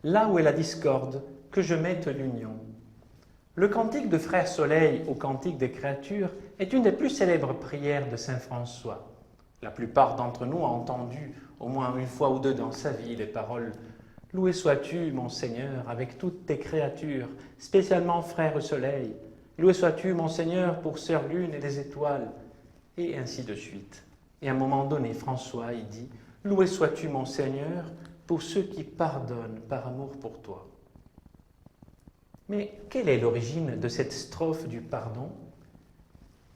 là où est la discorde, que je mette l'union. Le cantique de Frère Soleil au cantique des créatures est une des plus célèbres prières de saint François. La plupart d'entre nous ont entendu au moins une fois ou deux dans sa vie les paroles « Loué sois-tu, mon Seigneur, avec toutes tes créatures, spécialement Frère Soleil. Loué sois-tu, mon Seigneur, pour Sœur Lune et les étoiles. » Et ainsi de suite. Et à un moment donné, François, il dit « Loué sois-tu, mon Seigneur, pour ceux qui pardonnent par amour pour toi. » Mais quelle est l'origine de cette strophe du pardon?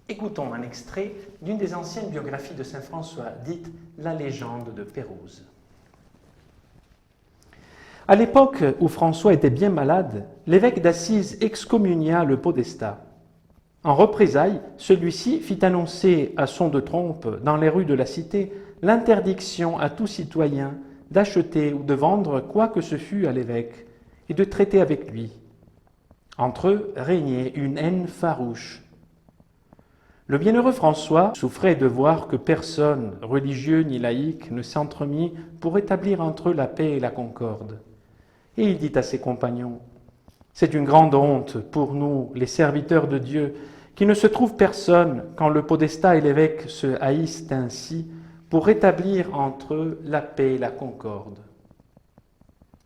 Écoutons un extrait d'une des anciennes biographies de saint François, dite « La légende de Pérouse ». À l'époque où François était bien malade, l'évêque d'Assise excommunia le podestat. En représailles, celui-ci fit annoncer à son de trompe dans les rues de la cité l'interdiction à tout citoyen d'acheter ou de vendre quoi que ce fût à l'évêque et de traiter avec lui. Entre eux régnait une haine farouche. Le bienheureux François souffrait de voir que personne, religieux ni laïque, ne s'entremit pour établir entre eux la paix et la concorde. Et il dit à ses compagnons, « C'est une grande honte pour nous, les serviteurs de Dieu, qu'il ne se trouve personne quand le podestat et l'évêque se haïssent ainsi pour rétablir entre eux la paix et la concorde. »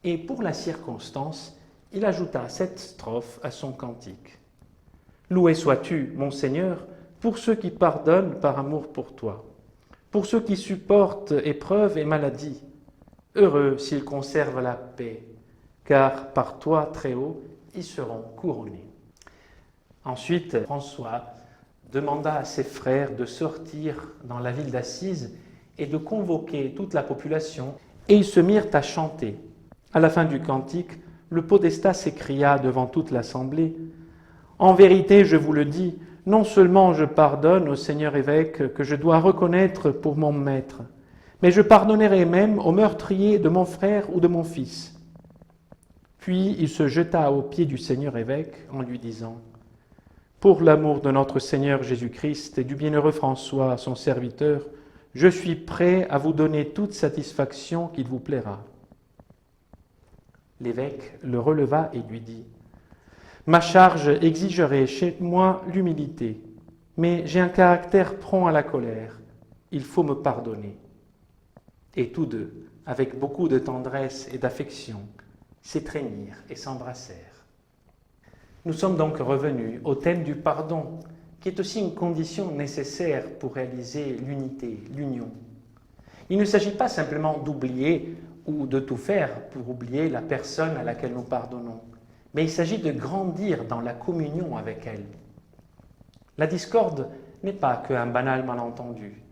Et pour la circonstance, il ajouta cette strophe à son cantique. « Loué sois-tu, mon Seigneur, pour ceux qui pardonnent par amour pour toi, pour ceux qui supportent épreuves et maladies. Heureux s'ils conservent la paix, car par toi, très haut, ils seront couronnés. » Ensuite, François demanda à ses frères de sortir dans la ville d'Assise et de convoquer toute la population, et ils se mirent à chanter. À la fin du cantique, le podestat s'écria devant toute l'assemblée, « En vérité, je vous le dis, non seulement je pardonne au Seigneur évêque que je dois reconnaître pour mon maître, mais je pardonnerai même au meurtrier de mon frère ou de mon fils. » Puis il se jeta aux pieds du Seigneur évêque en lui disant, « Pour l'amour de notre Seigneur Jésus-Christ et du bienheureux François, son serviteur, je suis prêt à vous donner toute satisfaction qu'il vous plaira. » L'évêque le releva et lui dit, « Ma charge exigerait chez moi l'humilité, mais j'ai un caractère prompt à la colère. Il faut me pardonner. » Et tous deux, avec beaucoup de tendresse et d'affection, s'étreignirent et s'embrassèrent. Nous sommes donc revenus au thème du pardon, qui est aussi une condition nécessaire pour réaliser l'unité, l'union. Il ne s'agit pas simplement d'oublier ou de tout faire pour oublier la personne à laquelle nous pardonnons, mais il s'agit de grandir dans la communion avec elle. La discorde n'est pas qu'un banal malentendu,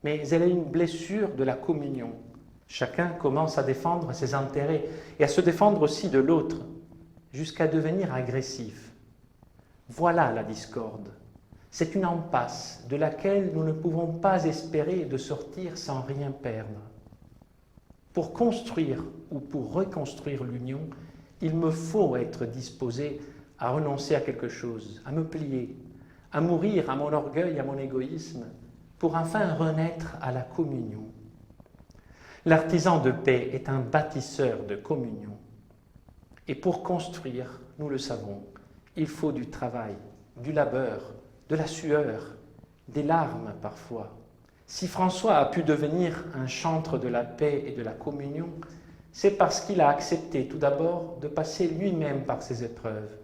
mais elle est une blessure de la communion. Chacun commence à défendre ses intérêts et à se défendre aussi de l'autre, jusqu'à devenir agressif. Voilà la discorde. C'est une impasse de laquelle nous ne pouvons pas espérer de sortir sans rien perdre. Pour construire ou pour reconstruire l'union, il me faut être disposé à renoncer à quelque chose, à me plier, à mourir à mon orgueil, à mon égoïsme, pour enfin renaître à la communion. L'artisan de paix est un bâtisseur de communion. Et pour construire, nous le savons, il faut du travail, du labeur, de la sueur, des larmes parfois. Si François a pu devenir un chantre de la paix et de la communion, c'est parce qu'il a accepté tout d'abord de passer lui-même par ces épreuves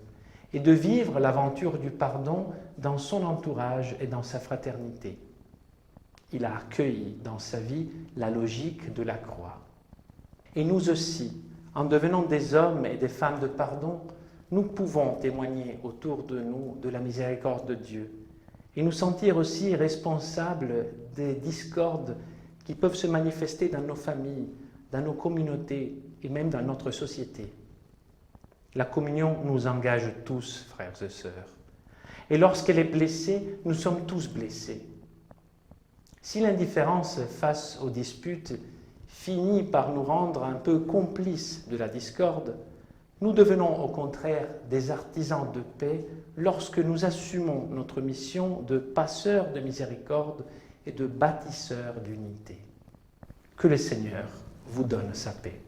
et de vivre l'aventure du pardon dans son entourage et dans sa fraternité. Il a accueilli dans sa vie la logique de la croix. Et nous aussi, en devenant des hommes et des femmes de pardon, nous pouvons témoigner autour de nous de la miséricorde de Dieu et nous sentir aussi responsables des discordes qui peuvent se manifester dans nos familles, dans nos communautés et même dans notre société. La communion nous engage tous, frères et sœurs. Et lorsqu'elle est blessée, nous sommes tous blessés. Si l'indifférence face aux disputes finit par nous rendre un peu complices de la discorde, nous devenons au contraire des artisans de paix lorsque nous assumons notre mission de passeurs de miséricorde et de bâtisseurs d'unité. Que le Seigneur vous donne sa paix.